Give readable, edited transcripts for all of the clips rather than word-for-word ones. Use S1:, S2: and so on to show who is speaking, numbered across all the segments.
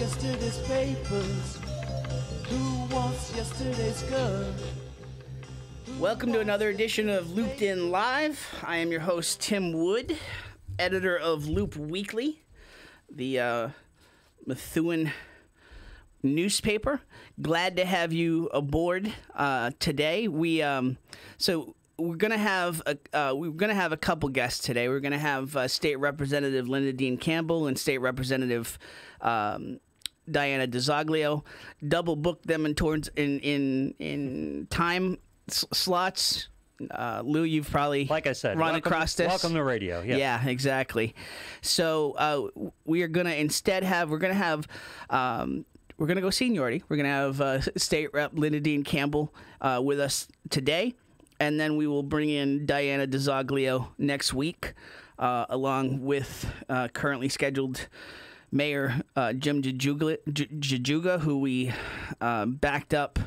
S1: yesterday's papers? Who wants yesterday's girl?
S2: Welcome to another edition of Looped In Live. I am your host, Tim Wood, editor of Loop Weekly, the Methuen newspaper. Glad to have you aboard today. We're gonna have a couple guests today. We're gonna have State Representative Linda Dean Campbell and State Representative Diana DiZoglio. Double booked them in time slots. Lou, you've probably
S3: like I said,
S2: run across this.
S3: Welcome to radio. Yes.
S2: Yeah, exactly. So we are gonna instead have we're gonna go seniority. We're gonna have State Rep Linda Dean Campbell with us today, and then we will bring in Diana DiZoglio next week, along with currently scheduled Mayor Jim DiZoglio, who we backed up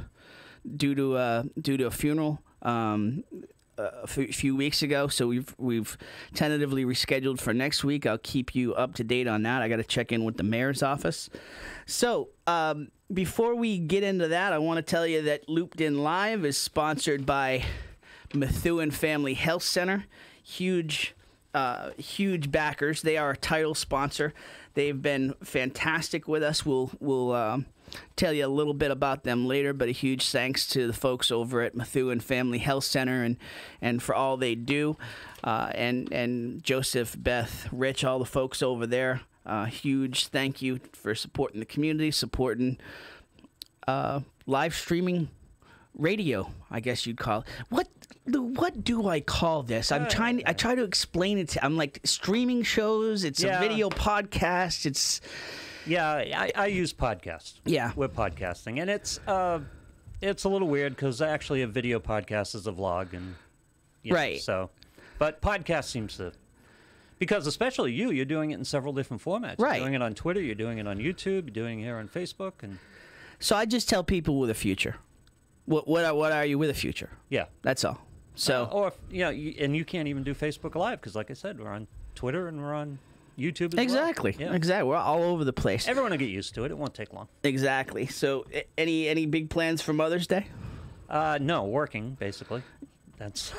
S2: due to a funeral a few weeks ago. So we've tentatively rescheduled for next week. I'll keep you up to date on that. I got to check in with the mayor's office. So before we get into that, I want to tell you that Looped In Live is sponsored by Methuen Family Health Center. Huge backers. They are a title sponsor. They've been fantastic with us. We'll tell you a little bit about them later, but a huge thanks to the folks over at Methuen Family Health Center and for all they do. And Joseph, Beth, Rich, all the folks over there. Huge thank you for supporting the community, supporting live streaming radio, I guess you'd call it. What do I call this? I try to explain it. I'm like streaming shows. It's a video podcast.
S3: I use podcasts.
S2: Yeah,
S3: with podcasting, and it's a little weird because actually a video podcast is a vlog, and
S2: right.
S3: So, but podcast seems to, because especially you're doing it in several different formats.
S2: Right.
S3: You're doing it on Twitter. You're doing it on YouTube. You're doing it here on Facebook, and
S2: so I just tell people with a future. What are you with a future?
S3: Yeah,
S2: that's all. So,
S3: and you can't even do Facebook Live because, like I said, we're on Twitter and we're on YouTube as
S2: exactly.
S3: well. Yeah.
S2: Exactly. We're all over the place.
S3: Everyone will get used to it. It won't take long.
S2: Exactly. So, any big plans for Mother's Day?
S3: No, working basically. That's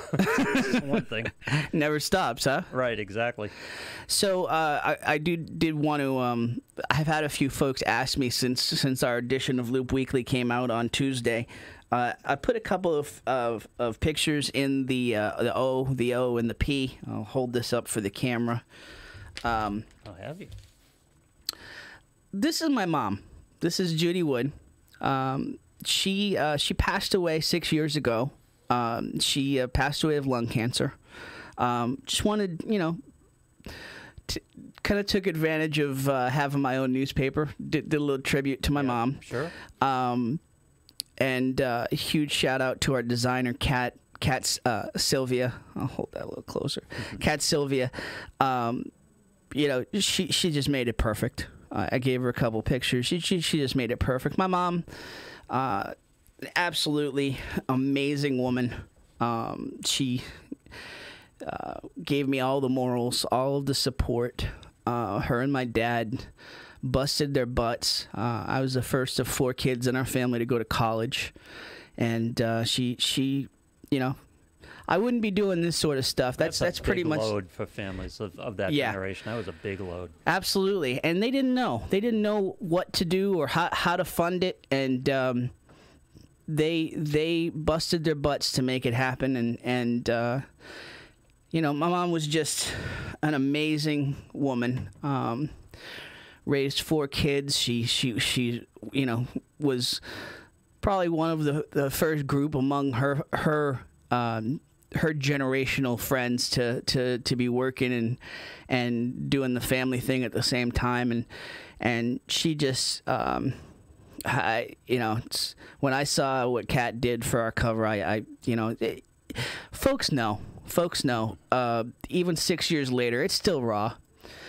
S3: one thing.
S2: Never stops, huh?
S3: Right. Exactly.
S2: So, I did want to. I've had a few folks ask me since our edition of Loop Weekly came out on Tuesday. I put a couple of pictures in the O, and the P. I'll hold this up for the camera.
S3: I'll have you.
S2: This is my mom. This is Judy Wood. She passed away 6 years ago. She passed away of lung cancer. Just wanted, kind of took advantage of having my own newspaper. Did a little tribute to my mom.
S3: Sure.
S2: And a huge shout out to our designer, Kat Sylvia. I'll hold that a little closer. Kat Sylvia. She just made it perfect. I gave her a couple pictures. She just made it perfect. My mom, absolutely amazing woman. She gave me all the morals, all of the support. Her and my dad busted their butts. I was the first of 4 kids in our family to go to college, and she I wouldn't be doing this sort of stuff. That's pretty much
S3: load for families of that generation. That was a big load.
S2: Absolutely, and they didn't know. They didn't know what to do or how to fund it, and they busted their butts to make it happen. And my mom was just an amazing woman. Raised 4 kids. She was probably one of the first group among her generational friends to be working and doing the family thing at the same time, and she just when I saw what Kat did for our cover, folks know even 6 years later it's still raw.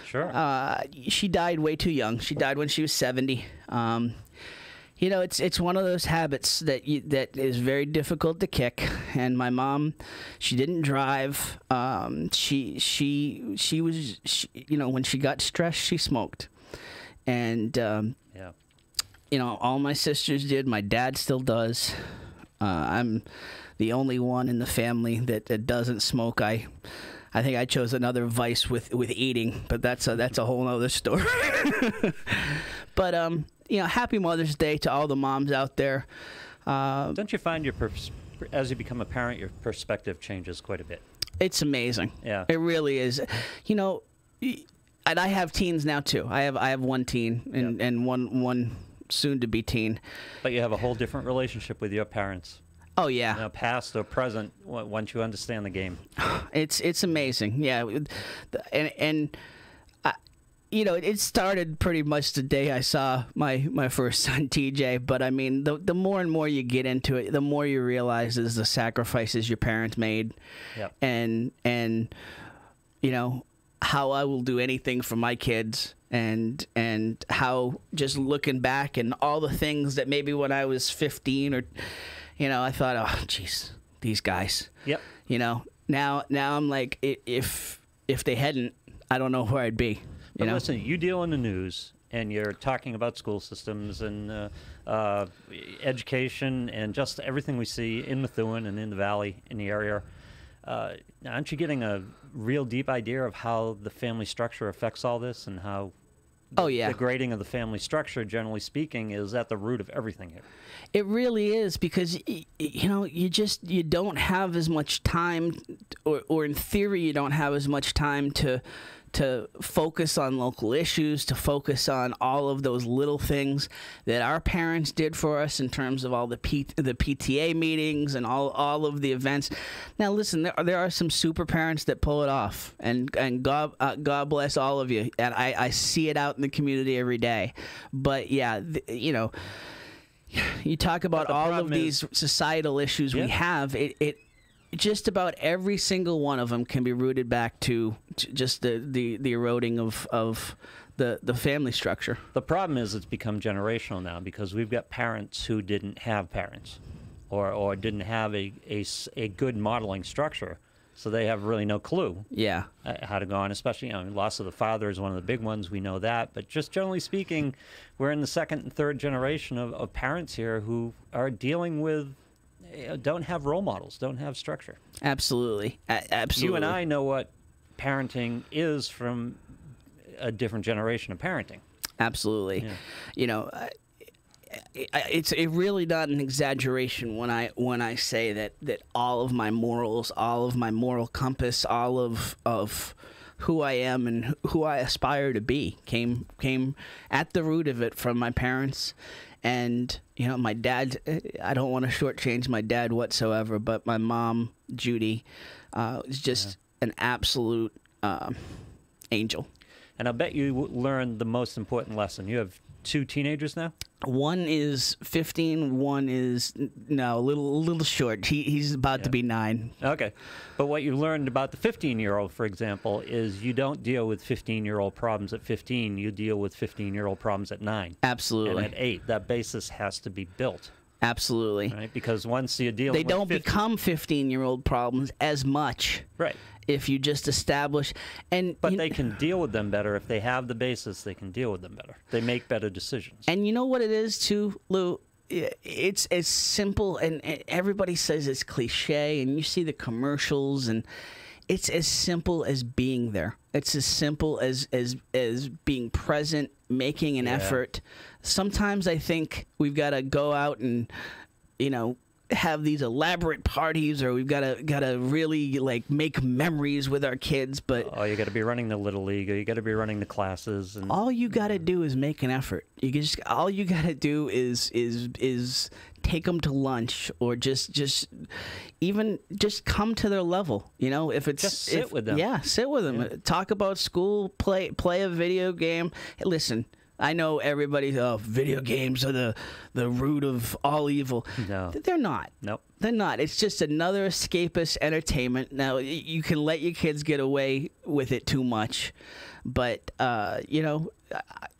S3: Sure.
S2: She died way too young. She died when she was 70. It's one of those habits that is very difficult to kick. And my mom, she didn't drive. She was when she got stressed, she smoked. and
S3: Yeah.
S2: you know, all my sisters did. My dad still does. I'm the only one in the family that doesn't smoke. I think I chose another vice with eating, but that's a whole other story. But you know, happy Mother's Day to all the moms out there.
S3: Don't you find as you become a parent, your perspective changes quite a bit?
S2: It's amazing.
S3: Yeah.
S2: It really is. You know, and I have teens now too. I have one teen and one soon to be teen.
S3: But you have a whole different relationship with your parents.
S2: Oh yeah.
S3: You know, past or present, once you understand the game.
S2: It's amazing. Yeah. And you know, it started pretty much the day I saw my first son, TJ. But I mean, the more and more you get into it, the more you realize is the sacrifices your parents made.
S3: Yep.
S2: And you know, how I will do anything for my kids, and how just looking back and all the things that maybe when I was 15 or, you know, I thought, oh, jeez, these guys.
S3: Yep.
S2: You know, now I'm like, if they hadn't, I don't know where I'd be. You know?
S3: Listen, you deal in the news, and you're talking about school systems and education and just everything we see in Methuen and in the valley, in the area. Aren't you getting a real deep idea of how the family structure affects all this, and how the grading of the family structure, generally speaking, is at the root of everything here?
S2: It really is, because you know, you don't have as much time, or in theory you don't have as much time to focus on local issues, to focus on all of those little things that our parents did for us in terms of all the PTA meetings and all of the events. Now, listen, there are some super parents that pull it off, and God bless all of you. And I see it out in the community every day. But yeah, you know, you talk about all of these societal issues we have. It just about every single one of them can be rooted back to just the eroding of the family structure.
S3: The problem is it's become generational now, because we've got parents who didn't have parents, or didn't have a good modeling structure, so they have really no clue how to go on. Especially, you know, loss of the father is one of the big ones. We know that, but just generally speaking, we're in the second and third generation of parents here who are dealing with. Don't have role models, don't have structure. Absolutely.
S2: Absolutely.
S3: You and I know what parenting is from a different generation of parenting.
S2: Absolutely. Yeah. You know, it's really not an exaggeration when I say that all of my morals, all of my moral compass, all of who I am and who I aspire to be came at the root of it from my parents. And, you know, my dad, I don't want to shortchange my dad whatsoever, but my mom, Judy, is just an absolute angel. And
S3: I bet you learned the most important lesson. You have 2 teenagers now?
S2: One is 15, one is, no, a little short. He's about to be 9.
S3: Okay. But what you learned about the 15-year-old, for example, is you don't deal with 15-year-old problems at 15. You deal with 15-year-old problems at 9.
S2: Absolutely.
S3: And at 8. That basis has to be built.
S2: Absolutely.
S3: Right? Because once you deal with
S2: they don't become 15-year-old problems as much.
S3: Right.
S2: If you just establish,
S3: but they can deal with them better if they have the basis. They can deal with them better. They make better decisions.
S2: And you know what it is too, Lou? It's as simple, and everybody says it's cliche, and you see the commercials, and it's as simple as being there. It's as simple as being present, making an effort. Sometimes I think we've got to go out and, you know, have these elaborate parties, or we've got to really like make memories with our kids. But
S3: you got to be running the little league, or you got to be running the classes, and
S2: all you got to do is make an effort. All you got to do is take them to lunch, or just come to their level. You know, if it's
S3: just sit with them.
S2: Yeah, sit with them. Yeah. Talk about school. Play a video game. Hey, listen. I know everybody's, video games are the root of all evil.
S3: No.
S2: They're not.
S3: Nope.
S2: They're not. It's just another escapist entertainment. Now, you can let your kids get away with it too much, but, you know,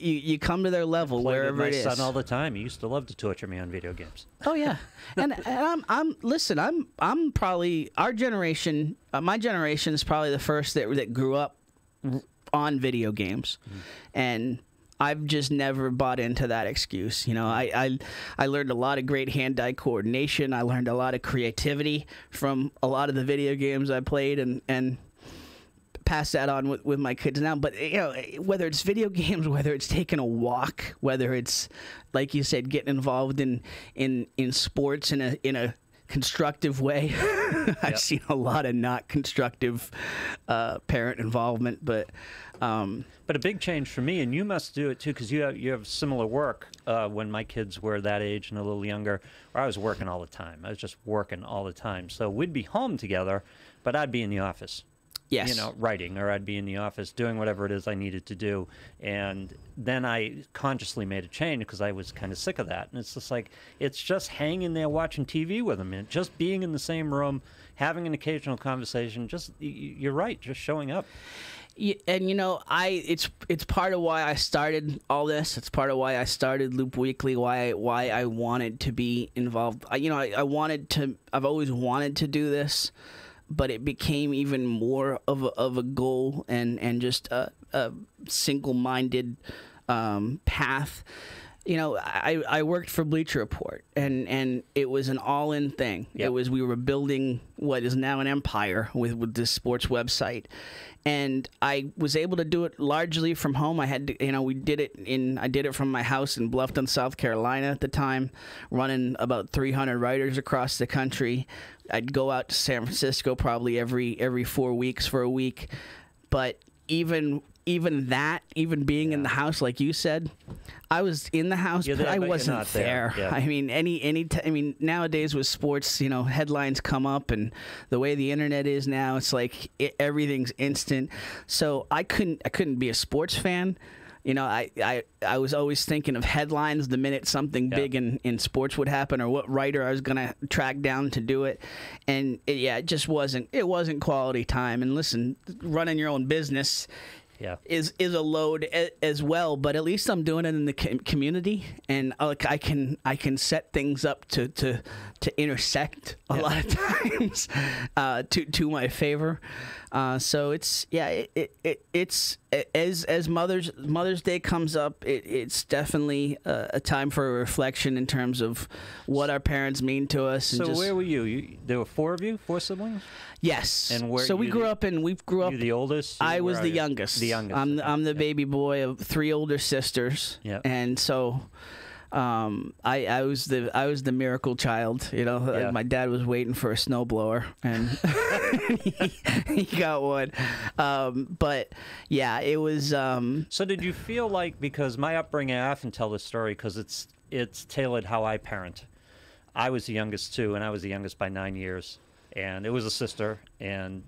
S2: you come to their level wherever it is.
S3: My son all the time. He used to love to torture me on video games.
S2: Oh, yeah. and I'm probably, our generation, my generation is probably the first that grew up on video games. Mm-hmm. And I've just never bought into that excuse. You know, I learned a lot of great hand-eye coordination. I learned a lot of creativity from a lot of the video games I played, and pass that on with my kids now. But you know, whether it's video games, whether it's taking a walk, whether it's, like you said, getting involved in sports in a constructive way. I've seen a lot of not constructive parent involvement, but
S3: a big change for me, and you must do it too, because you have similar work. When my kids were that age and a little younger, where I was working all the time. I was just working all the time. So we'd be home together, but I'd be in the office.
S2: Yes.
S3: You know, writing, or I'd be in the office doing whatever it is I needed to do. And then I consciously made a change because I was kind of sick of that. And it's just like, it's just hanging there watching TV with them and just being in the same room, having an occasional conversation. Just, you're right, just showing up.
S2: And you know, it's part of why I started all this. It's part of why I started Loop Weekly. Why I wanted to be involved. I've always wanted to do this, but it became even more of a goal and just a single-minded path. You know, I worked for Bleacher Report, and it was an all-in thing.
S3: Yep.
S2: We were building what is now an empire with this sports website, and I was able to do it largely from home. I did it from my house in Bluffton, South Carolina at the time, running about 300 writers across the country. I'd go out to San Francisco probably every 4 weeks for a week, but even being in the house, like you said, I was in the house, but I wasn't there. Yeah. I mean, nowadays with sports, you know, headlines come up, and the way the internet is now, it's like everything's instant. So I couldn't be a sports fan. You know, I was always thinking of headlines the minute something big in sports would happen, or what writer I was going to track down to do it. And it just wasn't quality time. And listen, running your own business is a load as well, but at least I'm doing it in the community, and I can set things up to intersect a lot of times to my favor. So it's as Mother's Day comes up, it's definitely a time for a reflection in terms of what our parents mean to us.
S3: So where were you? There were four siblings?
S2: Yes.
S3: And where
S2: we grew up. You
S3: the oldest?
S2: I was the youngest.
S3: The youngest.
S2: I'm the baby boy of three older sisters.
S3: Yeah.
S2: And so I was the miracle child. You know, my dad was waiting for a snowblower, and he got one. But yeah, it was.
S3: So did you feel like, because my upbringing, I often tell this story because it's tailored how I parent. I was the youngest too, and I was the youngest by 9 years, and it was a sister, and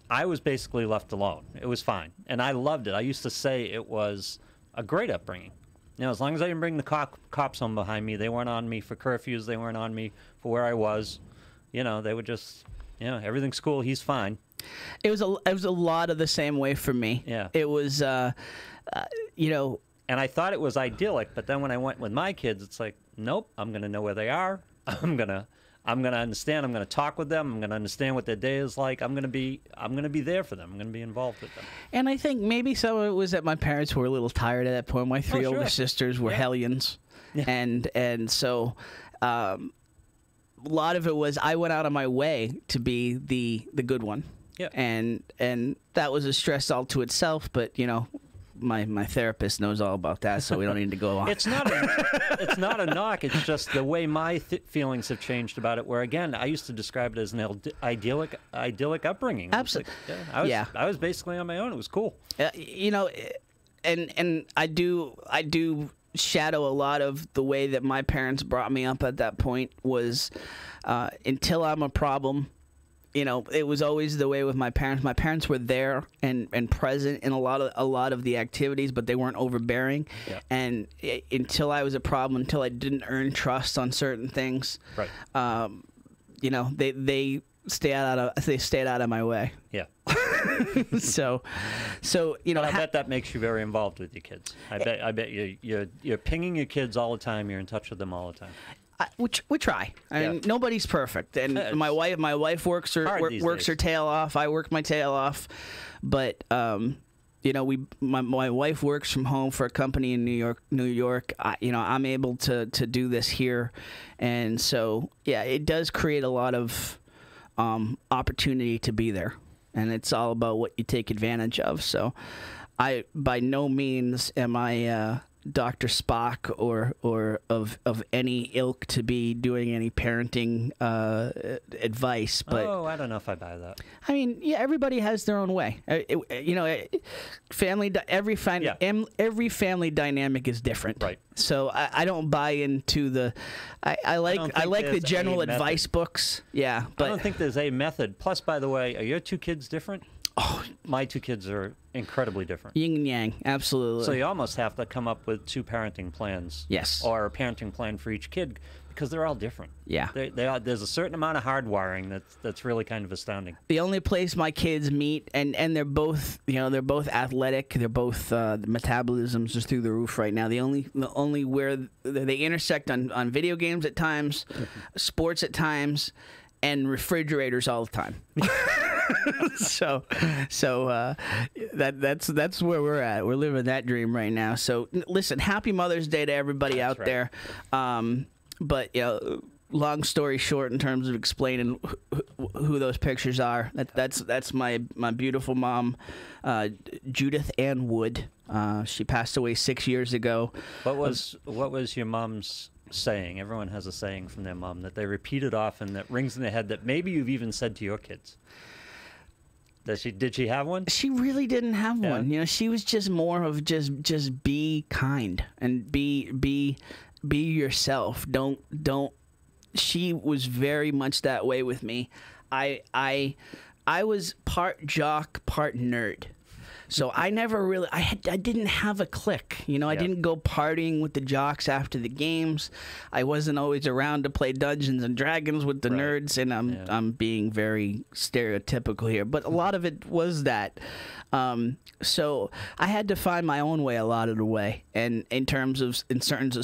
S3: I was basically left alone. It was fine, and I loved it. I used to say it was a great upbringing. You know, as long as I didn't bring the cops home behind me, they weren't on me for curfews, they weren't on me for where I was. You know, they would just, everything's cool, he's fine.
S2: It was a lot of the same way for me.
S3: Yeah.
S2: It was, And
S3: I thought it was idyllic, but then when I went with my kids, it's like, nope, I'm going to know where they are. I'm gonna understand. I'm gonna talk with them. I'm gonna understand what their day is like. I'm gonna be there for them. I'm gonna be involved with them.
S2: And I think maybe some of it was that my parents were a little tired at that point. My three older sisters were hellions, and so a lot of it was I went out of my way to be the good one.
S3: Yeah.
S2: And that was a stress all to itself. But my therapist knows all about that, so we don't need to go on.
S3: It's not a knock. It's just the way my feelings have changed about it. Where again, I used to describe it as an idyllic upbringing.
S2: Absolutely.
S3: I was basically on my own. It was cool.
S2: And I do shadow a lot of the way that my parents brought me up at that point. Was until I'm a problem. It was always the way with my parents. My parents were there and present in a lot of the activities, but they weren't overbearing.
S3: Yeah.
S2: And until I was a problem, until I didn't earn trust on certain things,
S3: right?
S2: They stayed out of my way.
S3: Yeah.
S2: so
S3: I bet that makes you very involved with your kids. I bet you're pinging your kids all the time. You're in touch with them all the time.
S2: We try. I mean, nobody's perfect, and my wife works her tail off. I work my tail off, but my wife works from home for a company in New York. I'm able to do this here, and so yeah, it does create a lot of opportunity to be there, and it's all about what you take advantage of. So, I by no means am I Dr. Spock or of any ilk to be doing any parenting advice, but
S3: I don't know if I buy that.
S2: I mean, yeah, everybody has their own way. Every family dynamic is different,
S3: right?
S2: So I don't buy into the. I like the general advice books, yeah, but
S3: I don't think there's a method. Plus, by the way, are your two kids different?
S2: Oh,
S3: my two kids are incredibly different.
S2: Yin and yang, absolutely.
S3: So you almost have to come up with two parenting plans.
S2: Yes.
S3: Or a parenting plan for each kid because they're all different.
S2: Yeah.
S3: There's a certain amount of hardwiring that's really kind of astounding.
S2: The only place my kids meet, and they're both athletic. They're both the metabolisms are through the roof right now. The only where they intersect on video games at times, sports at times, and refrigerators all the time. so that's where we're at. We're living that dream right now. So listen, happy Mother's Day to everybody out there. But long story short, in terms of explaining who those pictures are, that's my beautiful mom, Judith Ann Wood. She passed away 6 years ago.
S3: What was your mom's saying? Everyone has a saying from their mom that they repeated often that rings in their head that maybe you've even said to your kids. Did she have one?
S2: She really didn't have one. She was just more of just be kind and be yourself. Don't. She was very much that way with me. I was part jock, part nerd. So I never really, I didn't have a clique. I didn't go partying with the jocks after the games. I wasn't always around to play Dungeons and Dragons with the nerds, and I'm being very stereotypical here, but a lot of it was that. So I had to find my own way a lot of the way, and in terms of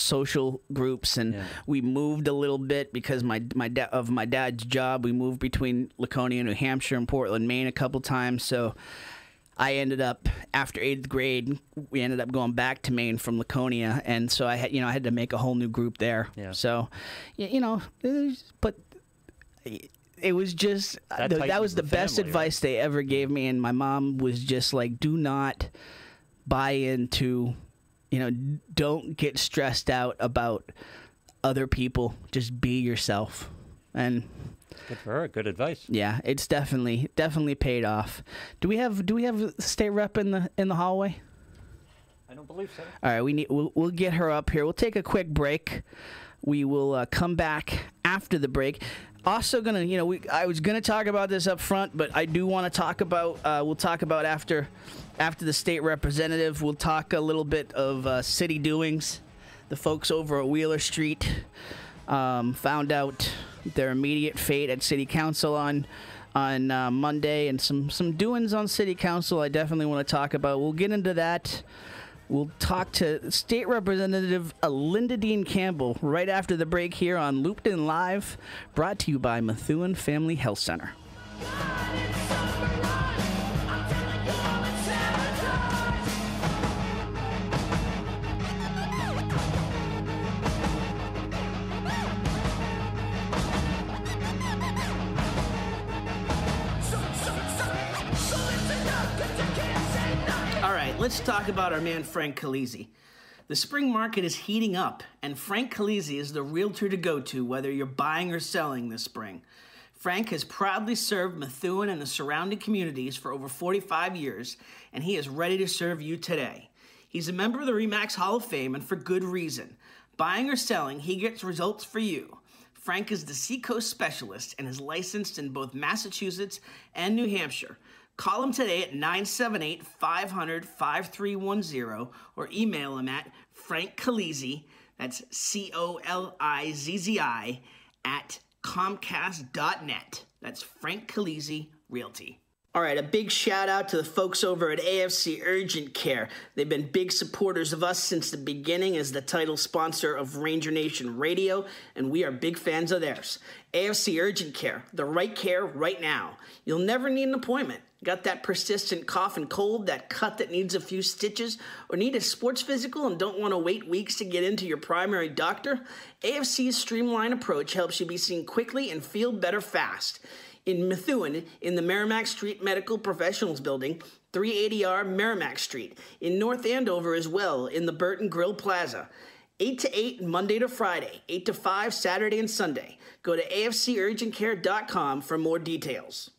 S2: social groups, and we moved a little bit because my dad's job. We moved between Laconia, New Hampshire, and Portland, Maine a couple times. So I ended up, after 8th grade, we ended up going back to Maine from Laconia, and so I had to make a whole new group there. Yeah. So, but it was just that was the best advice they ever gave me, and my mom was just like, do not buy into, don't get stressed out about other people. Just be yourself, and.
S3: Good for her. Good advice.
S2: Yeah, it's definitely paid off. Do we have state rep in the hallway?
S3: I don't believe so.
S2: All right, we'll get her up here. We'll take a quick break. We will come back after the break. Also gonna, I was gonna talk about this up front, but I do want to talk about. We'll talk about after the state representative. We'll talk a little bit of city doings. The folks over at Wheeler Street found out their immediate fate at City Council on Monday, and some doings on City Council I definitely want to talk about. We'll get into that. We'll talk to State Representative Linda Dean Campbell right after the break here on Looped In Live, brought to you by Methuen Family Health Center. Let's talk about our man Frank Calisi. The spring market is heating up, and Frank Calisi is the realtor to go to whether you're buying or selling this spring. Frank has proudly served Methuen and the surrounding communities for over 45 years, and he is ready to serve you today. He's a member of the RE/MAX Hall of Fame, and for good reason. Buying or selling, he gets results for you. Frank is the Seacoast specialist and is licensed in both Massachusetts and New Hampshire. Call him today at 978-500-5310 or email him at frankcalisi, that's COLIZZI, at Comcast.net. That's Frank Calisi Realty. All right, a big shout out to the folks over at AFC Urgent Care. They've been big supporters of us since the beginning as the title sponsor of Ranger Nation Radio, and we are big fans of theirs. AFC Urgent Care, the right care right now. You'll never need an appointment. Got that persistent cough and cold, that cut that needs a few stitches, or need a sports physical and don't want to wait weeks to get into your primary doctor? AFC's streamlined approach helps you be seen quickly and feel better fast. In Methuen, in the Merrimack Street Medical Professionals Building, 380R Merrimack Street. In North Andover as well, in the Burton Grill Plaza. 8 to 8, Monday to Friday. 8 to 5, Saturday and Sunday. Go to afcurgentcare.com for more details.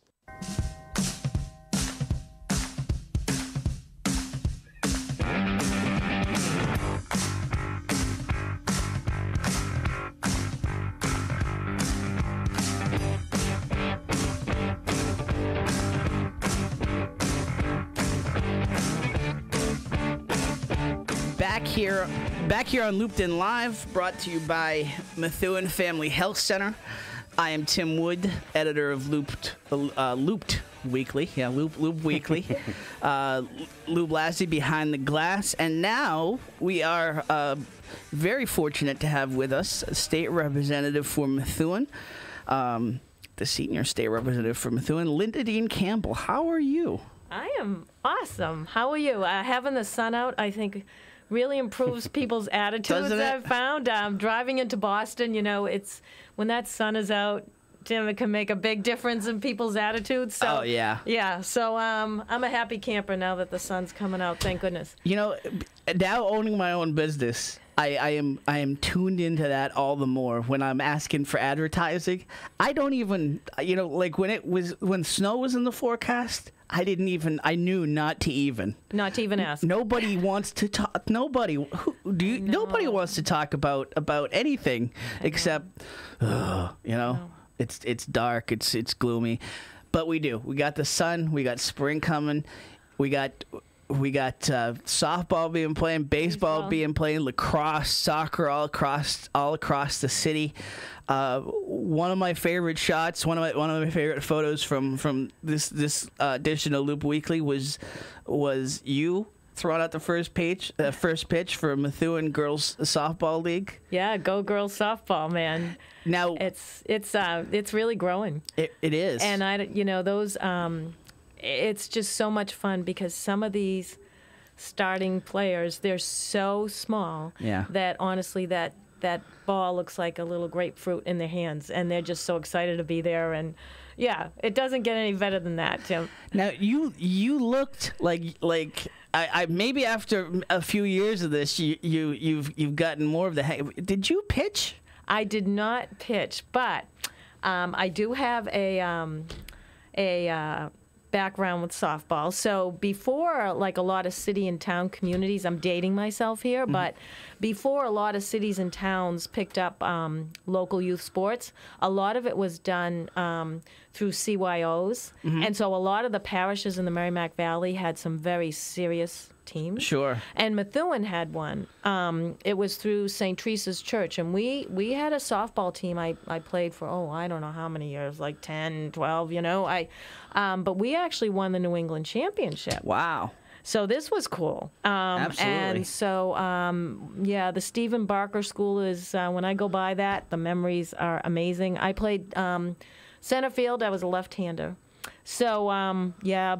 S2: Back here on Looped In Live, brought to you by Methuen Family Health Center. I am Tim Wood, editor of Looped Weekly. Yeah, Loop Weekly. Lou Blassie behind the glass. And now we are very fortunate to have with us a state representative for Methuen, the senior state representative for Methuen, Linda Dean Campbell. How are you?
S4: I am awesome. How are you? Having the sun out, I think, really improves people's attitudes. I've found driving into Boston, you know, it's when that sun is out, Tim, it can make a big difference in people's attitudes. So, yeah. So I'm a happy camper now that the sun's coming out. Thank goodness.
S2: You know, now owning my own business, I am tuned into that all the more when I'm asking for advertising. I don't even, you know, like when snow was in the forecast, I knew not to even
S4: ask.
S2: Nobody wants to talk. Nobody wants to talk about anything except, it's dark, it's gloomy, but we do. We got the sun. We got spring coming. We got softball being played, baseball being played, lacrosse, soccer all across the city. One of my favorite shots, one of my favorite photos from this edition of Loop Weekly was you throwing out the first pitch for Methuen Girls Softball League.
S4: Yeah, go girls softball, man.
S2: Now
S4: it's really growing.
S2: It is,
S4: and it's just so much fun because some of these starting players, they're so small that honestly that ball looks like a little grapefruit in their hands, and they're just so excited to be there. And yeah, it doesn't get any better than that, Tim.
S2: Now you looked like I maybe after a few years of this you've gotten more of the hang. Did you pitch?
S4: I did not pitch, but I do have a background with softball. So before, like a lot of city and town communities, I'm dating myself here, but before a lot of cities and towns picked up local youth sports, a lot of it was done through CYOs. And so a lot of the parishes in the Merrimack Valley had some very serious teams.
S2: Sure.
S4: And Methuen had one. It was through St. Teresa's Church, and we had a softball team. I played for, I don't know how many years, like 10, 12, but we actually won the New England Championship.
S2: Wow.
S4: So this was cool.
S2: Absolutely.
S4: And so, the Stephen Barker School is, when I go by that, the memories are amazing. I played center field. I was a left-hander. So,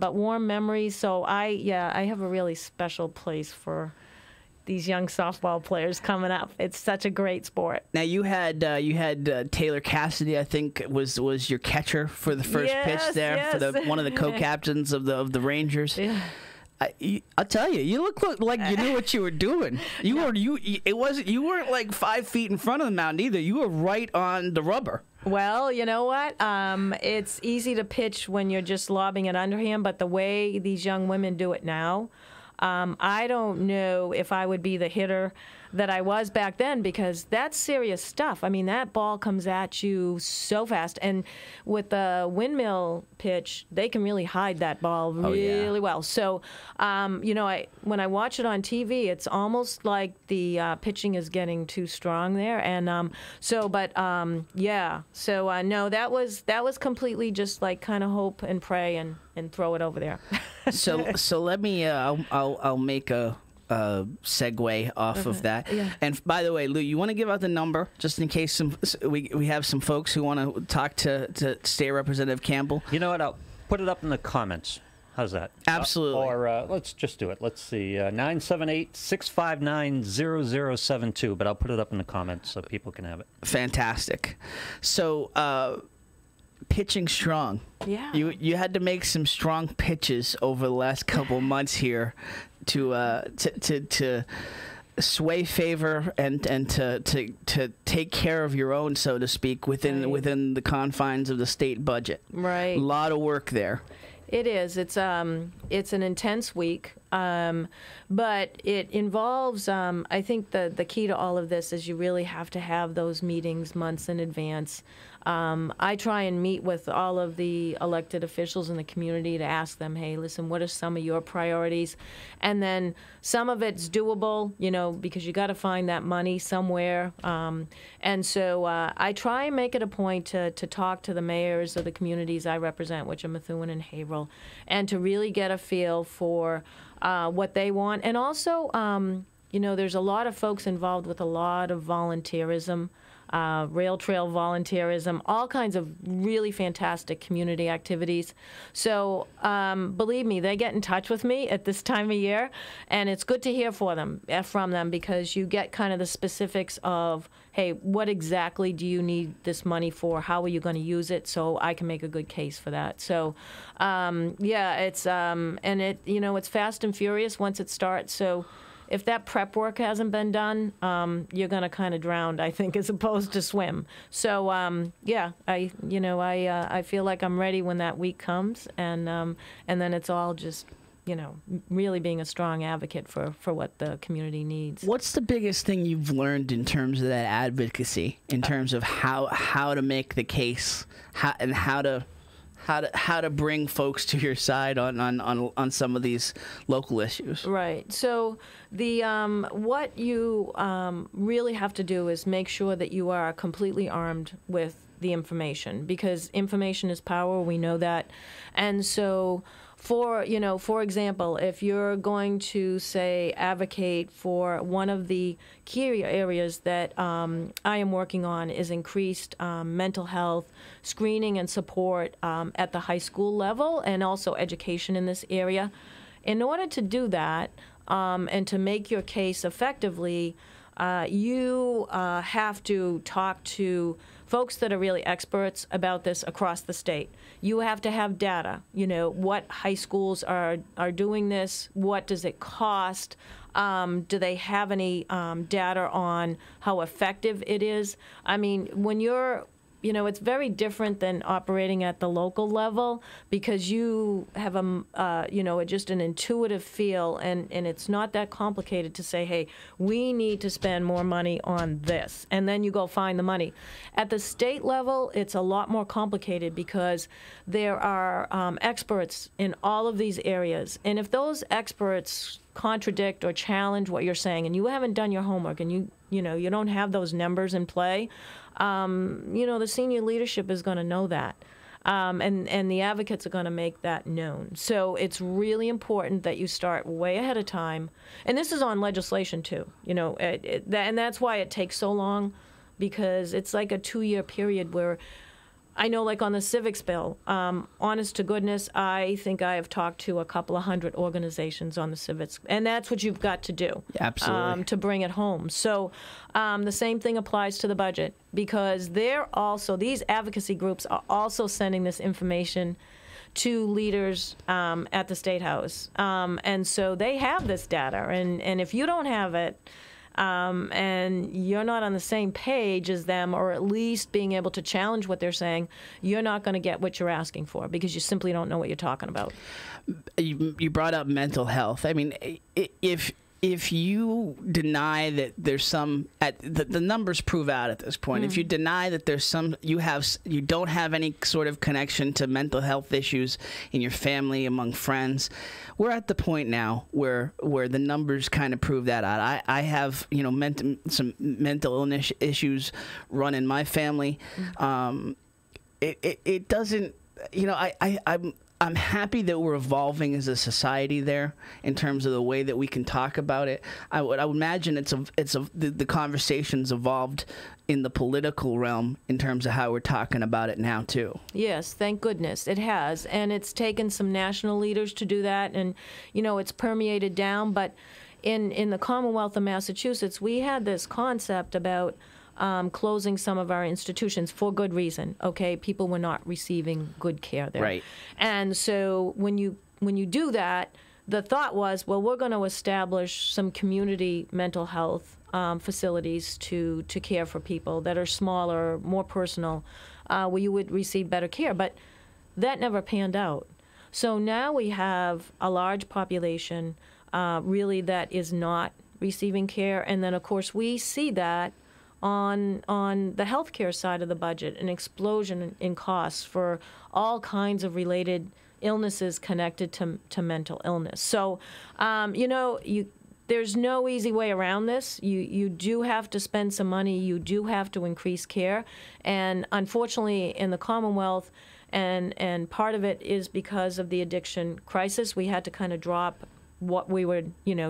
S4: but warm memories. So I have a really special place for these young softball players coming up. It's such a great sport.
S2: Now you had Taylor Cassidy, I think was your catcher for the first pitch there, for one of the co-captains of the Rangers. Yeah. I'll tell you, you look like you knew what you were doing. You weren't like 5 feet in front of the mound either. You were right on the rubber.
S4: Well, you know what? It's easy to pitch when you're just lobbing it underhand, but the way these young women do it now, I don't know if I would be the hitter that I was back then, because that's serious stuff. I mean, that ball comes at you so fast. And with the windmill pitch, they can really hide that ball really well. So, when I watch it on TV, it's almost like the pitching is getting too strong there. And no, that was completely just like kind of hope and pray and throw it over there.
S2: So let me, I'll make a segue off of that. Yeah. And by the way, Lou, you want to give out the number just in case we have some folks who want to talk to State Representative Campbell?
S3: You know what? I'll put it up in the comments. How's that?
S2: Absolutely.
S3: Or let's just do it. Let's see, 978-659-0072, but I'll put it up in the comments so people can have it.
S2: Fantastic. So, pitching strong.
S4: Yeah.
S2: You had to make some strong pitches over the last couple months here to sway favor and to take care of your own, so to speak, within the confines of the state budget.
S4: Right.
S2: A lot of work there.
S4: It is. It's an intense week, but it involves. I think the key to all of this is you really have to have those meetings months in advance. I try and meet with all of the elected officials in the community to ask them, hey, listen, what are some of your priorities? And then some of it's doable, because you got to find that money somewhere. And so I try and make it a point to talk to the mayors of the communities I represent, which are Methuen and Haverhill, and to really get a feel for what they want. And also, there's a lot of folks involved with a lot of volunteerism. Rail trail volunteerism, all kinds of really fantastic community activities. So believe me, they get in touch with me at this time of year, and it's good to hear from them because you get kind of the specifics of, hey, what exactly do you need this money for? How are you going to use it? So I can make a good case for that. So it's and it's fast and furious once it starts. So if that prep work hasn't been done, you're going to kind of drown, I think, as opposed to swim. So, I feel like I'm ready when that week comes, and then it's all just, really being a strong advocate for what the community needs.
S2: What's the biggest thing you've learned in terms of that advocacy, in terms of how to make the case, how to bring folks to your side on some of these local issues?
S4: Right. So the what you really have to do is make sure that you are completely armed with the information, because information is power. We know that. And so for example, if you're going to, say, advocate for one of the key areas that I am working on is increased mental health screening and support at the high school level, and also education in this area. In order to do that and to make your case effectively, you have to talk to folks that are really experts about this across the state. You have to have data, what high schools are doing this, what does it cost, do they have any data on how effective it is? I mean, when you're it's very different than operating at the local level, because you have just an intuitive feel, and it's not that complicated to say, hey, we need to spend more money on this, and then you go find the money. At the state level, it's a lot more complicated because there are experts in all of these areas, and if those experts contradict or challenge what you're saying, and you haven't done your homework, and you don't have those numbers in play, the senior leadership is going to know that, and the advocates are going to make that known. So it's really important that you start way ahead of time, and this is on legislation too. And that's why it takes so long, because it's like a 2-year period where I know, like on the civics bill, honest to goodness, I think I have talked to a couple of hundred organizations on the civics, and that's what you've got to do.
S2: Absolutely.
S4: To bring it home. So the same thing applies to the budget, because these advocacy groups are also sending this information to leaders at the State House. And so they have this data, and if you don't have it, and you're not on the same page as them, or at least being able to challenge what they're saying, you're not going to get what you're asking for, because you simply don't know what you're talking about.
S2: You brought up mental health. I mean, if you deny that there's some, the numbers prove out at this point. If you deny that there's some, you don't have any sort of connection to mental health issues in your family, among friends, we're at the point now where the numbers kind of prove that out. I have some mental illness issues run in my family. It doesn't. I'm happy that we're evolving as a society there in terms of the way that we can talk about it. I would imagine the conversation's evolved in the political realm in terms of how we're talking about it now too.
S4: Yes, thank goodness it has, and it's taken some national leaders to do that, and it's permeated down. But in the Commonwealth of Massachusetts, we had this concept about closing some of our institutions for good reason. Okay, people were not receiving good care there.
S2: Right.
S4: And so when you do that, the thought was, well, we're going to establish some community mental health facilities to care for people that are smaller, more personal, where you would receive better care. But that never panned out. So now we have a large population really that is not receiving care. And then, of course, we see that on the healthcare side of the budget, an explosion in costs for all kinds of related illnesses connected to mental illness. So, there's no easy way around this. You do have to spend some money. You do have to increase care. And unfortunately, in the Commonwealth, and part of it is because of the addiction crisis, we had to kind of drop what we were,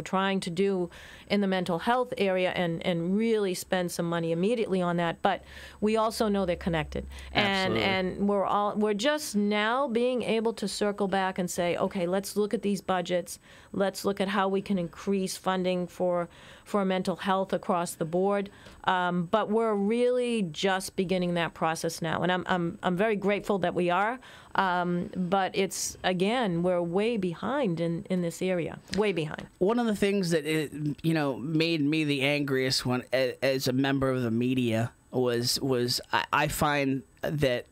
S4: trying to do in the mental health area and really spend some money immediately on that. But we also know they're connected. And we're just now being able to circle back and say, okay, let's look at these budgets. Let's look at how we can increase funding for mental health across the board. But we're really just beginning that process now. And I'm very grateful that we are. But it's, again, we're way behind in this area, way behind.
S2: One of the things that made me the angriest one as a member of the media was I find that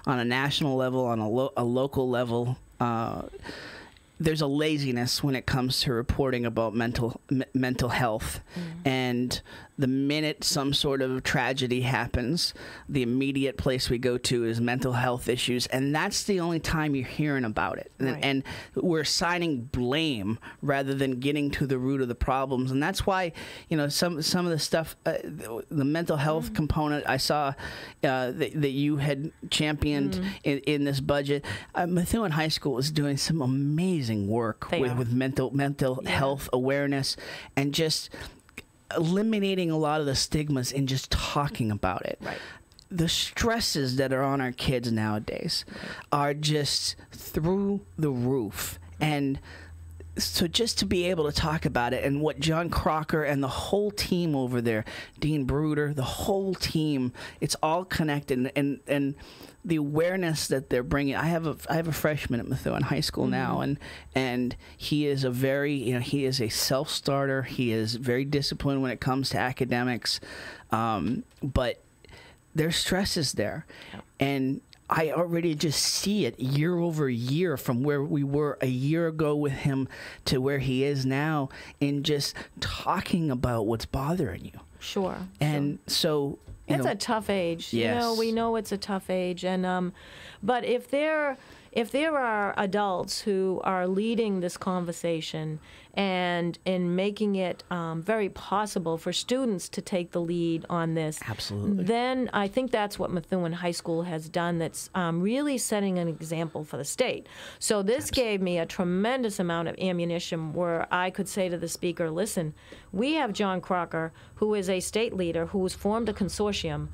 S2: on a national level, on a local level, there's a laziness when it comes to reporting about mental health. And the minute some sort of tragedy happens, the immediate place we go to is mental health issues, and that's the only time you're hearing about it.
S4: Right.
S2: And we're assigning blame rather than getting to the root of the problems. And that's why some of the stuff, the mental health component I saw that you had championed in this budget. Methuen High School is doing some amazing work with mental health awareness and just eliminating a lot of the stigmas and just talking about it.
S4: Right.
S2: The stresses that are on our kids nowadays are just through the roof. And so just to be able to talk about it, and what John Crocker and the whole team over there, Dean Bruder, the whole team, it's all connected. And the awareness that they're bringing. I have a freshman at Methuen High School now, and he is a very he is a self-starter. He is very disciplined when it comes to academics, but there's stresses there, and I already just see it year over year from where we were a year ago with him to where he is now, in just talking about what's bothering you.
S4: Sure.
S2: And so.
S4: It's a tough age.
S2: Yes.
S4: We know it's a tough age, and but if there are adults who are leading this conversation and in making it very possible for students to take the lead on this,
S2: absolutely,
S4: then I think that's what Methuen High School has done. That's really setting an example for the state. So this gave me a tremendous amount of ammunition where I could say to the speaker, listen, we have John Crocker, who is a state leader, who has formed a consortium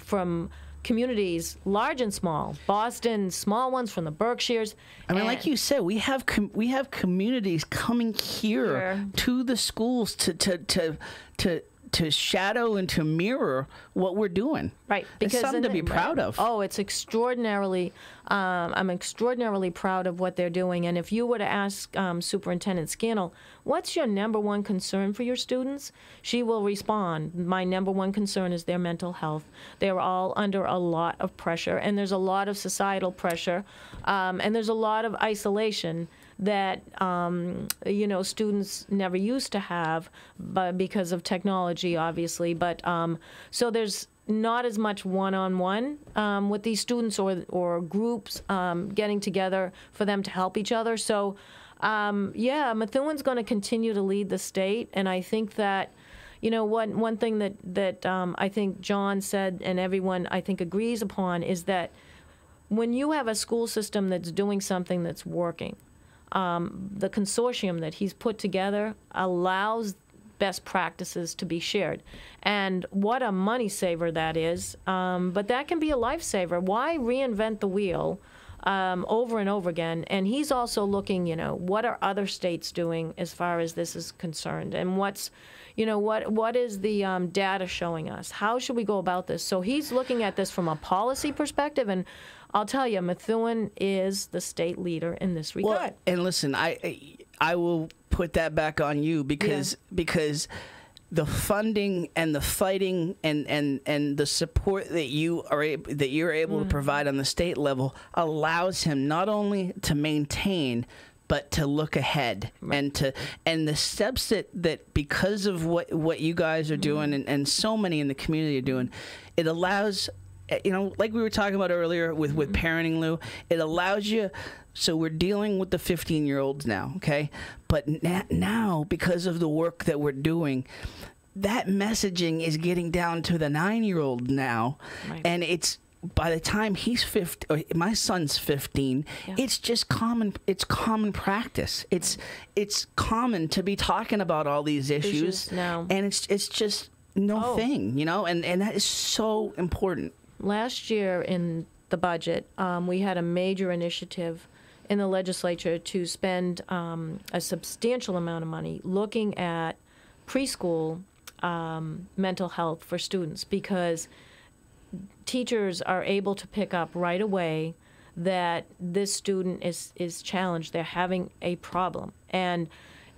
S4: from communities, large and small, Boston, small ones from the Berkshires.
S2: I mean, like you said, we have communities coming here to the schools to shadow and to mirror what we're doing.
S4: Right.
S2: Because it's something to be proud of.
S4: Oh, it's extraordinarily, I'm extraordinarily proud of what they're doing. And if you were to ask Superintendent Scannell, what's your number one concern for your students? She will respond, my number one concern is their mental health. They're all under a lot of pressure, and there's a lot of societal pressure, and there's a lot of isolation that students never used to have, but because of technology, obviously. But so there's not as much one-on-one with these students or groups getting together for them to help each other. So Methuen's going to continue to lead the state, and I think that one thing that I think John said and everyone I think agrees upon is that when you have a school system that's doing something that's working, the consortium that he's put together allows best practices to be shared. And what a money saver that is. But that can be a lifesaver. Why reinvent the wheel over and over again? And he's also looking, what are other states doing as far as this is concerned? And what is the data showing us? How should we go about this? So he's looking at this from a policy perspective, and I'll tell you, Methuen is the state leader in this regard.
S2: Well, and listen, I will put that back on you because the funding and the fighting and the support that you're able to provide on the state level allows him not only to maintain but to look ahead and the steps that because of what you guys are doing and so many in the community are doing, it allows, like we were talking about earlier with parenting, Lou, it allows you. So we're dealing with the 15-year-olds now, okay? But now, because of the work that we're doing, that messaging is getting down to the 9-year-old now, right. And it's by the time he's 15, or my son's 15, it's just common. It's common practice. It's common to be talking about all these issues now, and it's just thing, and that is so important.
S4: Last year in the budget, we had a major initiative in the legislature to spend a substantial amount of money looking at preschool mental health for students, because teachers are able to pick up right away that this student is challenged. They're having a problem. And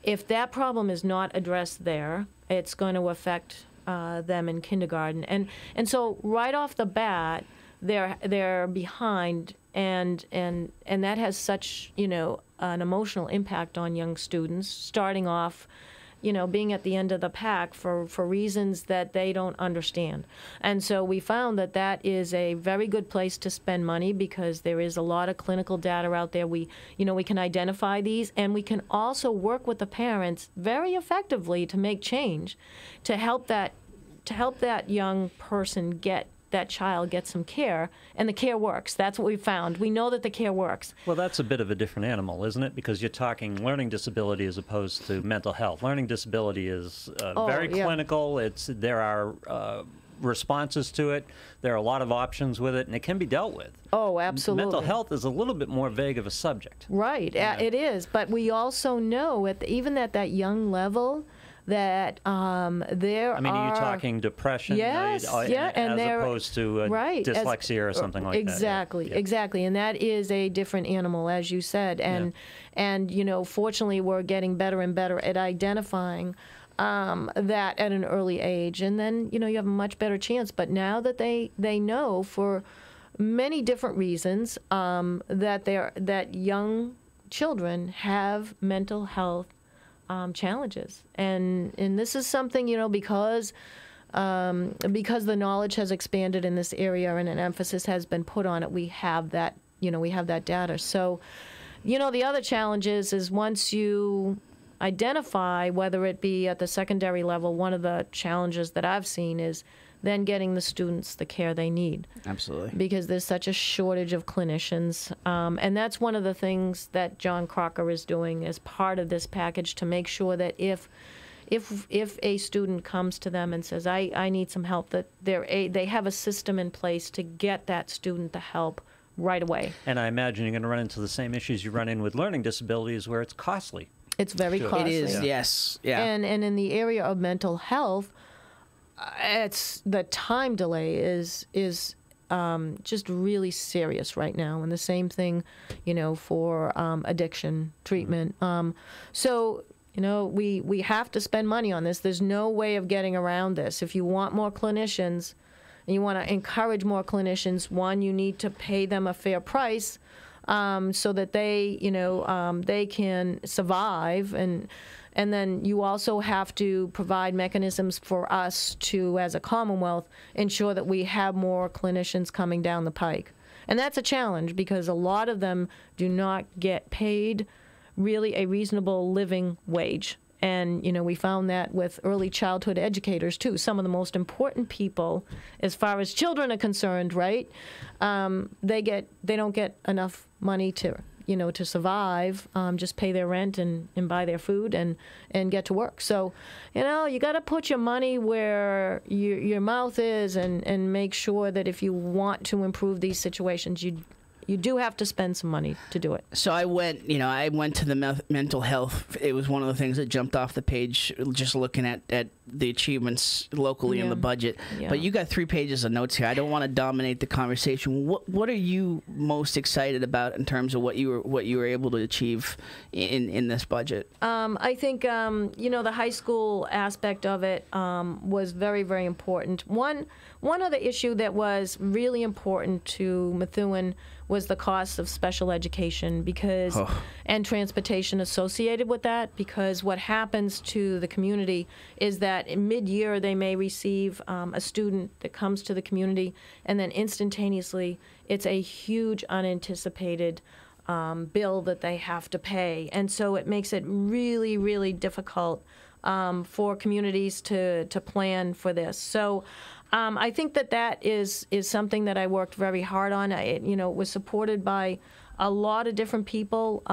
S4: if that problem is not addressed there, it's going to affect them in kindergarten. And so right off the bat, they're behind, and that has such, an emotional impact on young students, starting off, being at the end of the pack for reasons that they don't understand. And so we found that is a very good place to spend money, because there is a lot of clinical data out there. We can identify these, and we can also work with the parents very effectively to make change, to help that young person that child get some care, and the care works. That's what we found. We know that the care works.
S3: Well, that's a bit of a different animal, isn't it? Because you're talking learning disability as opposed to mental health. Learning disability is very clinical. There are responses to it. There are a lot of options with it, and it can be dealt with.
S4: Oh, absolutely.
S3: Mental health is a little bit more vague of a subject.
S4: Right, it is. But we also know, even at that young level, that there are...
S3: are you talking depression?
S4: Yes,
S3: as opposed to dyslexia or something like
S4: that.
S3: Yeah.
S4: Exactly, and that is a different animal, as you said. And fortunately, we're getting better and better at identifying that at an early age, and then you have a much better chance. But now that they know, for many different reasons, that young children have mental health challenges, and this is something, because the knowledge has expanded in this area and an emphasis has been put on it. We have that data. So, the other challenge is once you identify, whether it be at the secondary level, one of the challenges that I've seen is then getting the students the care they need. Absolutely. Because there's such a shortage of clinicians. And that's one of the things that John Crocker is doing as part of this package, to make sure that if a student comes to them and says, I need some help, that they have a system in place to get that student the help right away.
S3: And I imagine you're going to run into the same issues you run in with learning disabilities, where it's costly.
S4: It's very costly.
S2: It is, yes. Yeah.
S4: And in the area of mental health, it's the time delay is just really serious right now, and the same thing, for addiction treatment. So we have to spend money on this. There's no way of getting around this. If you want more clinicians, and you want to encourage more clinicians, one, you need to pay them a fair price, so that they can survive, and then you also have to provide mechanisms for us to, as a Commonwealth, ensure that we have more clinicians coming down the pike. And that's a challenge, because a lot of them do not get paid really a reasonable living wage. And, we found that with early childhood educators, too. Some of the most important people, as far as children are concerned, right, they don't get enough money to survive, just pay their rent and buy their food and get to work. So, you got to put your money where your mouth is and make sure that if you want to improve these situations, you do have to spend some money to do it.
S2: So I went to the mental health. It was one of the things that jumped off the page just looking at the achievements locally in the budget. Yeah. But you got 3 pages of notes here. I don't want to dominate the conversation. What are you most excited about in terms of what you were able to achieve in this budget?
S4: I think the high school aspect of it was very, very important. One other issue that was really important to Methuen was the cost of special education and transportation associated with that, because what happens to the community is that in mid-year they may receive a student that comes to the community, and then instantaneously it's a huge unanticipated bill that they have to pay. And so it makes it really, really difficult for communities to plan for this. So I think that is something that I worked very hard on. It was supported by a lot of different people.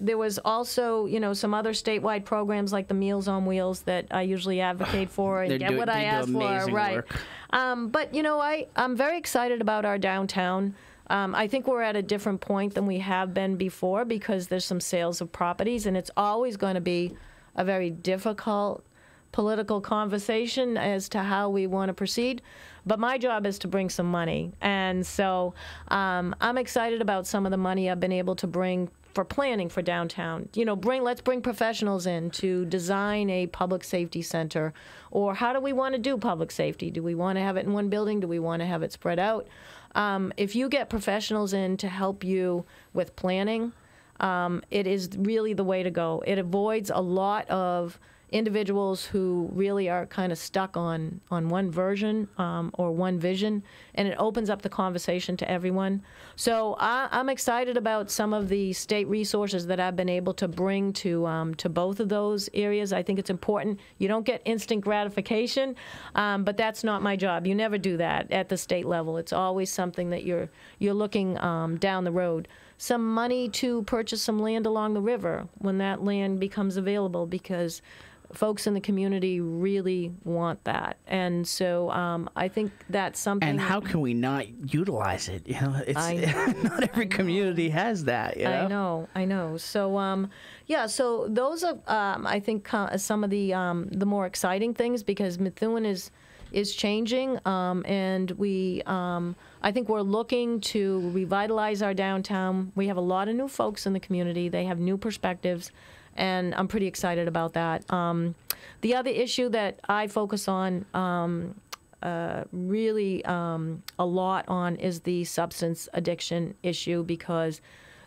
S4: There was also, some other statewide programs like the Meals on Wheels that I usually advocate for and get what I ask for. Right. But, I'm very excited about our downtown. I think we're at a different point than we have been before because there's some sales of properties, and it's always going to be a very difficult political conversation as to how we want to proceed. But my job is to bring some money. And so I'm excited about some of the money I've been able to bring for planning for downtown. Let's bring professionals in to design a public safety center. Or how do we want to do public safety? Do we want to have it in one building? Do we want to have it spread out? If you get professionals in to help you with planning, it is really the way to go. It avoids a lot of individuals who really are kind of stuck on one version or one vision, and it opens up the conversation to everyone. So I'm excited about some of the state resources that I've been able to bring to both of those areas. I think it's important. You don't get instant gratification, but that's not my job. You never do that at the state level. It's always something that you're looking down the road. Some money to purchase some land along the river when that land becomes available, because folks in the community really want that. And so I think that's something. And
S2: how can we not utilize it? Not every community has that.
S4: I know. So, so those are, I think, some of the more exciting things, because Methuen is changing, and I think we're looking to revitalize our downtown. We have a lot of new folks in the community. They have new perspectives, and I'm pretty excited about that. The other issue that I focus on really a lot on is the substance addiction issue, because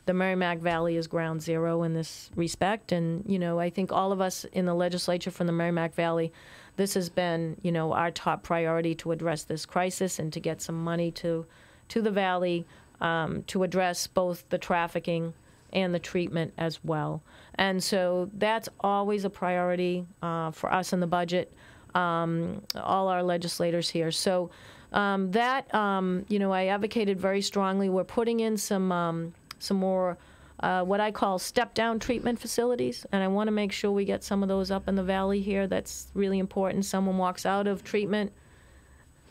S4: the Merrimack Valley is ground zero in this respect. And, I think all of us in the legislature from the Merrimack Valley, this has been, our top priority to address this crisis and to get some money to the Valley to address both the trafficking and the treatment as well. And so that's always a priority for us in the budget, all our legislators here. So I advocated very strongly. We're putting in some more what I call step-down treatment facilities, and I want to make sure we get some of those up in the Valley here. That's really important. Someone walks out of treatment,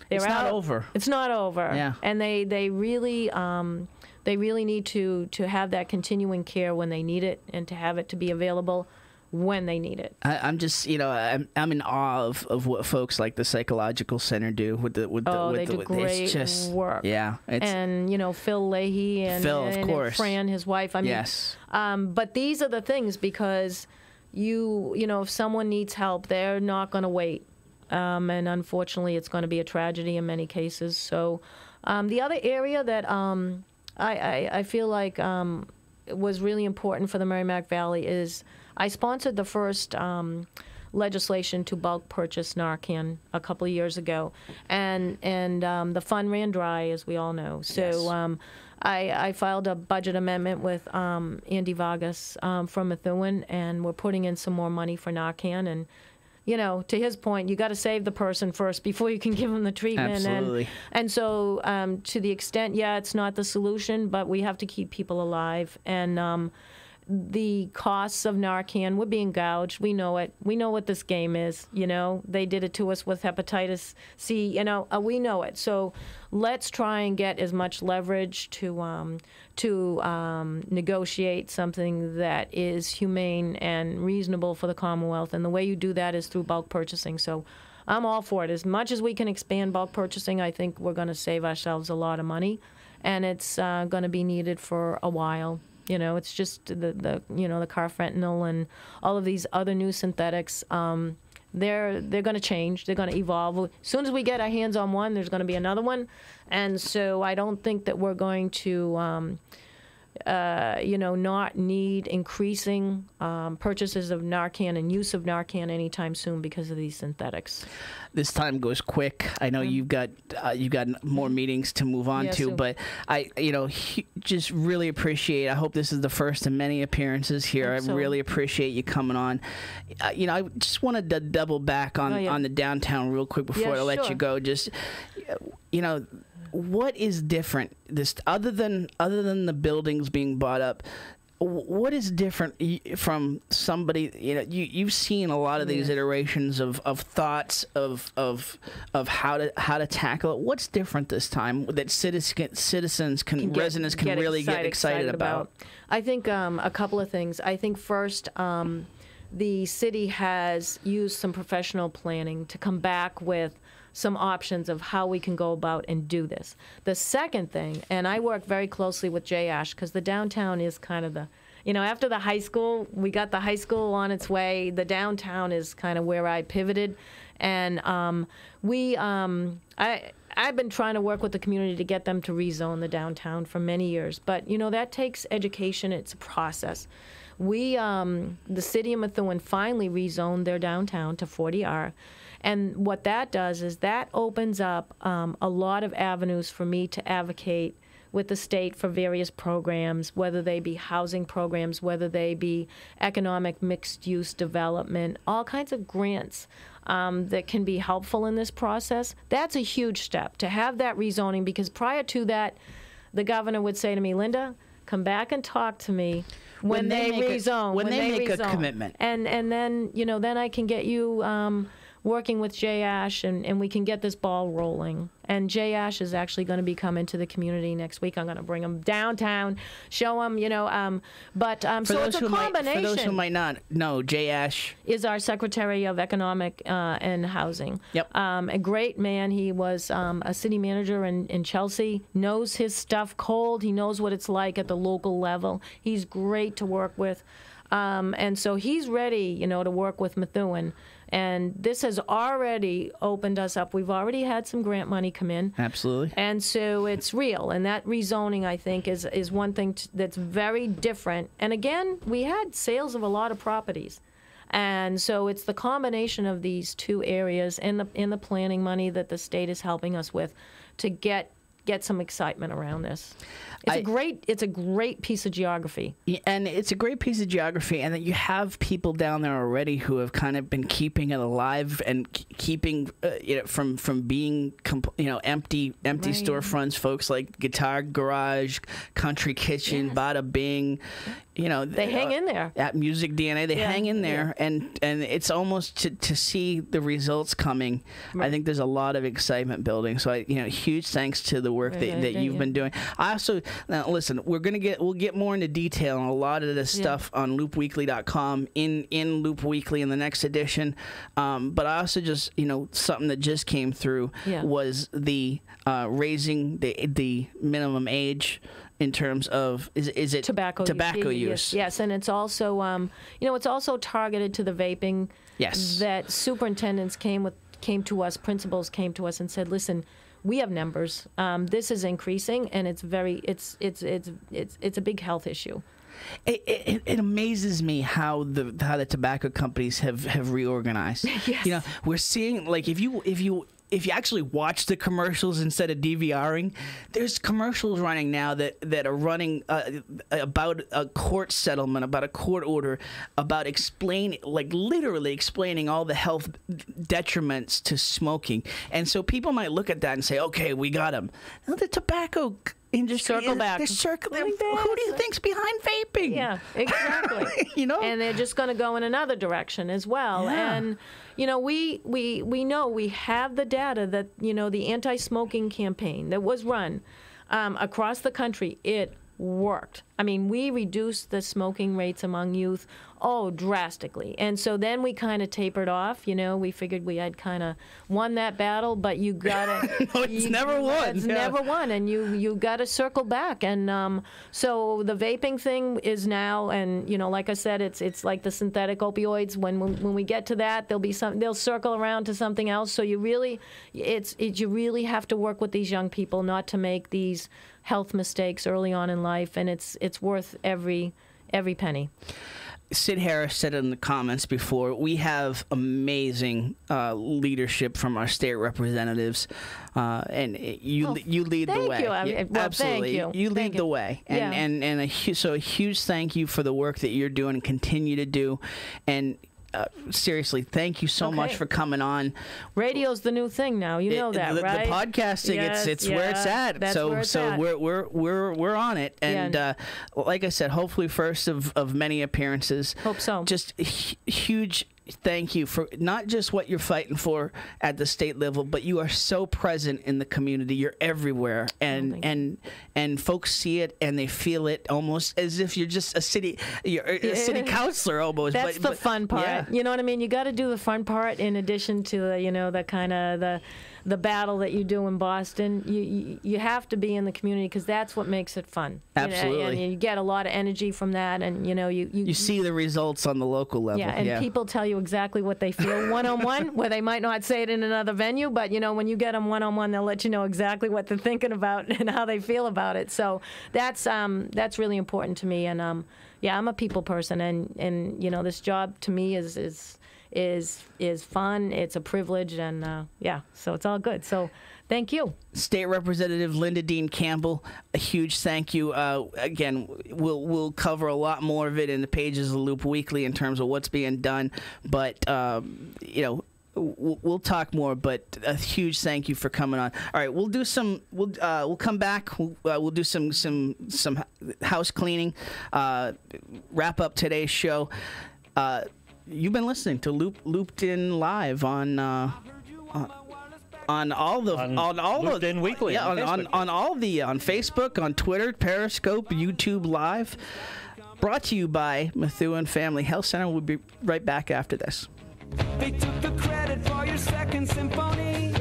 S2: it's not over.
S4: It's not over.
S2: Yeah.
S4: And they really need to have that continuing care when they need it, and to have it to be available when they need it.
S2: I'm just, I'm in awe of what folks like the Psychological Center do with the
S4: they do great work.
S2: Yeah.
S4: And Phil Leahy and
S2: of course.
S4: Fran, his wife. I mean,
S2: yes.
S4: But these are the things, because if someone needs help, they're not going to wait. And unfortunately, it's going to be a tragedy in many cases. So the other area that I feel like was really important for the Merrimack Valley is I sponsored the first legislation to bulk purchase Narcan a couple of years ago, and the fund ran dry, as we all know. So I filed a budget amendment with Andy Vargas from Methuen, and we're putting in some more money for Narcan. And you know, to his point, you got to save the person first before you can give them the treatment.
S2: Absolutely.
S4: And so, to the extent, yeah, it's not the solution, but we have to keep people alive. And the costs of Narcan, we're being gouged. We know it. We know what this game is. You know, they did it to us with hepatitis C. You know, we know it. So let's try and get as much leverage to negotiate something that is humane and reasonable for the Commonwealth. And the way you do that is through bulk purchasing. So I'm all for it. As much as we can expand bulk purchasing, I think we're going to save ourselves a lot of money, and it's going to be needed for a while. You know, it's just the carfentanil and all of these other new synthetics. They're going to change. They're going to evolve. As soon as we get our hands on one, there's going to be another one. And so I don't think that we're going to, not need increasing purchases of Narcan and use of Narcan anytime soon because of these synthetics.
S2: This time goes quick. I know you've got more meetings to move on to, but I just really appreciate. I hope this is the first of many appearances here. I really appreciate you coming on. I just wanted to double back on the downtown real quick before I let you go. Just what is different this other than the buildings being bought up? What is different from somebody? You've seen a lot of these iterations of thoughts of how to tackle it. What's different this time that residents can really get excited about?
S4: I think a couple of things. I think first, the city has used some professional planning to come back with some options of how we can go about and do this. The second thing, and I work very closely with Jay Ash, because the downtown is kind of the, after the high school, we got the high school on its way. The downtown is kind of where I pivoted. And I've been trying to work with the community to get them to rezone the downtown for many years. But, that takes education. It's a process. The city of Methuen finally rezoned their downtown to 40R. And what that does is that opens up a lot of avenues for me to advocate with the state for various programs, whether they be housing programs, whether they be economic mixed-use development, all kinds of grants that can be helpful in this process. That's a huge step, to have that rezoning, because prior to that, the governor would say to me, Linda, come back and talk to me when they rezone.
S2: When they make a commitment.
S4: And then, then I can get you working with Jay Ash, and we can get this ball rolling. And Jay Ash is actually going to be coming to the community next week. I'm going to bring him downtown, show him, so it's a combination.
S2: For those who might not know, Jay Ash
S4: is our Secretary of Economic and Housing.
S2: Yep.
S4: A great man. He was a city manager in Chelsea, knows his stuff cold. He knows what it's like at the local level. He's great to work with. And so he's ready, to work with Methuen. And this has already opened us up. We've already had some grant money come in.
S2: Absolutely.
S4: And so it's real. And that rezoning, I think, is one thing that's very different. And again, we had sales of a lot of properties. And so it's the combination of these two areas and the planning money that the state is helping us with to get some excitement around this. It's a great piece of geography.
S2: And it's a great piece of geography, and that you have people down there already who have kind of been keeping it alive and keeping from being empty storefronts. Folks like Guitar Garage, Country Kitchen, Bada Bing.
S4: They hang in there.
S2: At Music DNA, they hang in there, and it's almost to see the results coming. Right. I think there's a lot of excitement building. So huge thanks to the work that you've been doing. I also now listen. We'll get more into detail on a lot of this stuff on loopweekly.com in Loop Weekly in the next edition. But I also just something that just came through was the raising the minimum age. In terms of is it
S4: tobacco
S2: use?
S4: Yes, and it's also it's also targeted to the vaping.
S2: Yes,
S4: that superintendents came to us, principals came to us and said, listen, we have numbers. This is increasing, and it's a big health issue.
S2: It amazes me how the tobacco companies have reorganized.
S4: Yes.
S2: You know, we're seeing, like, if you actually watch the commercials instead of DVRing, there's commercials running now that are running about a court settlement, about a court order, about literally explaining all the health detriments to smoking. And so people might look at that and say, okay, we got them. Now, the tobacco industry,
S4: circle back.
S2: They're circling. Who do you think's behind vaping?
S4: Yeah, exactly.
S2: You know,
S4: and they're just going to go in another direction as well.
S2: Yeah.
S4: And you know, we know, we have the data that, you know, the anti-smoking campaign that was run across the country, it worked. I mean, we reduced the smoking rates among youth, drastically. And so then we kind of tapered off. You know, we figured we had kind of won that battle, but you gotta.
S2: No, it's never won.
S4: It's never won, and you got to circle back. And so the vaping thing is now, and you know, like I said, it's like the synthetic opioids. When we get to that, they'll circle around to something else. So you really have to work with these young people not to make these health mistakes early on in life, and it's worth every penny.
S2: Sid Harris said in the comments before, we have amazing leadership from our state representatives, and you lead the way.
S4: Thank you. Well,
S2: absolutely,
S4: thank you.
S2: You lead the way, and so a huge thank you for the work that you're doing and continue to do, and. Seriously, thank you so much for coming on.
S4: Radio's the new thing now. You know that, right?
S2: The podcasting, it's where it's at.
S4: That's where it's at.
S2: We're on it, and like I said, hopefully first of many appearances.
S4: Hope so.
S2: Just huge thank you for not just what you're fighting for at the state level, but you are so present in the community. You're everywhere, and folks see it and they feel it almost as if you're just a city councilor almost.
S4: That's the fun part.
S2: Yeah.
S4: You know what I mean? You got to do the fun part in addition to the kind of the battle that you do in Boston. You have to be in the community because that's what makes it fun.
S2: Absolutely.
S4: And you get a lot of energy from that, and you
S2: see the results on the local level.
S4: Yeah, and people tell you exactly what they feel one-on-one, where they might not say it in another venue, but when you get them one-on-one, they'll let you know exactly what they're thinking about and how they feel about it. So that's really important to me, and I'm a people person, and this job to me is fun. It's a privilege, and so it's all good. So thank you.
S2: State Representative Linda Dean Campbell, a huge thank you. Again, we'll cover a lot more of it in the pages of the Loop Weekly in terms of what's being done, but we'll talk more. But a huge thank you for coming on. All right, we'll do some. We'll come back. We'll do some house cleaning. Wrap up today's show. You've been listening to Looped In Live on
S3: Looped In Weekly.
S2: Yeah, on all the on Facebook, on Twitter, Periscope, YouTube Live. Brought to you by Methuen Family Health Center. We'll be right back after this.
S1: They took the credit for your second symphony.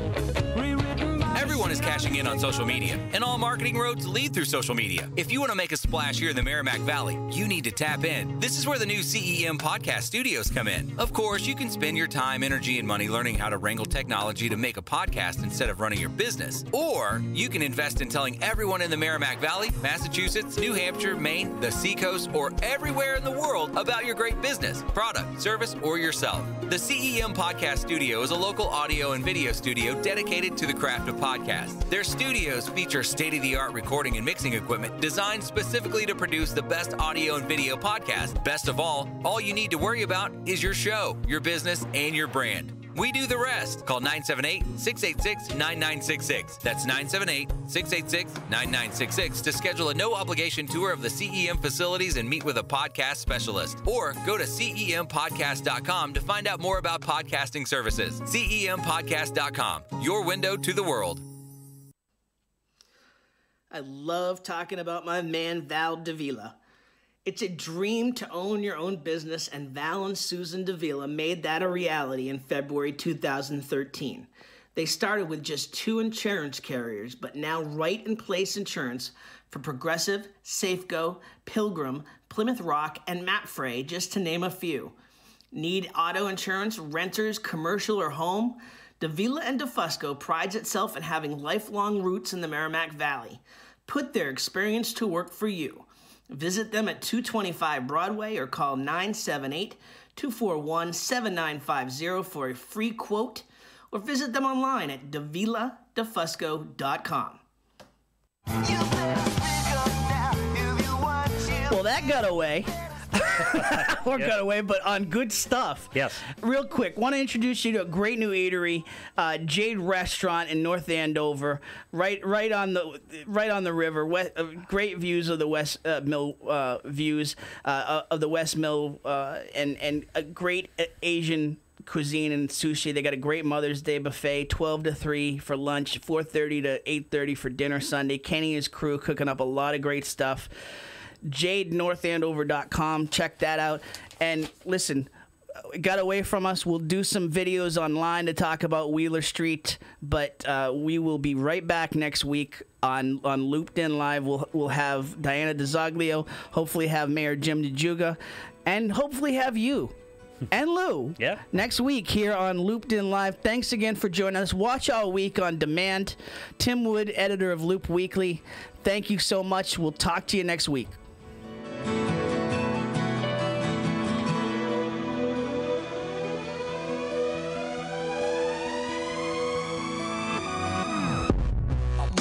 S5: Everyone is cashing in on social media, and all marketing roads lead through social media. If you want to make a splash here in the Merrimack Valley, you need to tap in. This is where the new CEM podcast studios come in. Of course, you can spend your time, energy, and money learning how to wrangle technology to make a podcast instead of running your business. Or you can invest in telling everyone in the Merrimack Valley, Massachusetts, New Hampshire, Maine, the Seacoast, or everywhere in the world about your great business, product, service, or yourself. The CEM Podcast Studio is a local audio and video studio dedicated to the craft of podcasts. Their studios feature state-of-the-art recording and mixing equipment designed specifically to produce the best audio and video podcast. Best of all you need to worry about is your show, your business, and your brand. We do the rest. Call 978-686-9966. That's 978-686-9966 to schedule a no-obligation tour of the CEM facilities and meet with a podcast specialist. Or go to CEMpodcast.com to find out more about podcasting services. CEMpodcast.com, your window to the world.
S2: I love talking about my man, Val Davila. It's a dream to own your own business, and Val and Susan Davila made that a reality in February 2013. They started with just 2 insurance carriers, but now Right in Place Insurance for Progressive, Safeco, Pilgrim, Plymouth Rock, and Mapfre, just to name a few. Need auto insurance, renters, commercial, or home? Davila and DeFusco prides itself in having lifelong roots in the Merrimack Valley. Put their experience to work for you. Visit them at 225 Broadway or call 978-241-7950 for a free quote, or visit them online at daviladefusco.com. Well, that got away. Or got away, but on good stuff.
S3: Yes.
S2: Real quick, want to introduce you to a great new eatery, Jade Restaurant in North Andover, right on the river. Great views of the West Mill of the West Mill, and a great Asian cuisine and sushi. They got a great Mother's Day buffet, 12 to 3 for lunch, 4:30 to 8:30 for dinner Sunday. Kenny and his crew cooking up a lot of great stuff. JadeNorthandover.com. Check that out. And listen, it got away from us. We'll do some videos online to talk about Wheeler Street, but we will be right back next week on Looped In Live. We'll have Diana DiZoglio, hopefully have Mayor Jim DiZoglio, and hopefully have you and Lou next week here on Looped In Live. Thanks again for joining us. Watch all week on demand. Tim Wood, editor of Loop Weekly. Thank you so much. We'll talk to you next week.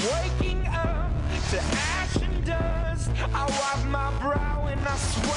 S1: Waking up to ash and dust, I wipe my brow and I swear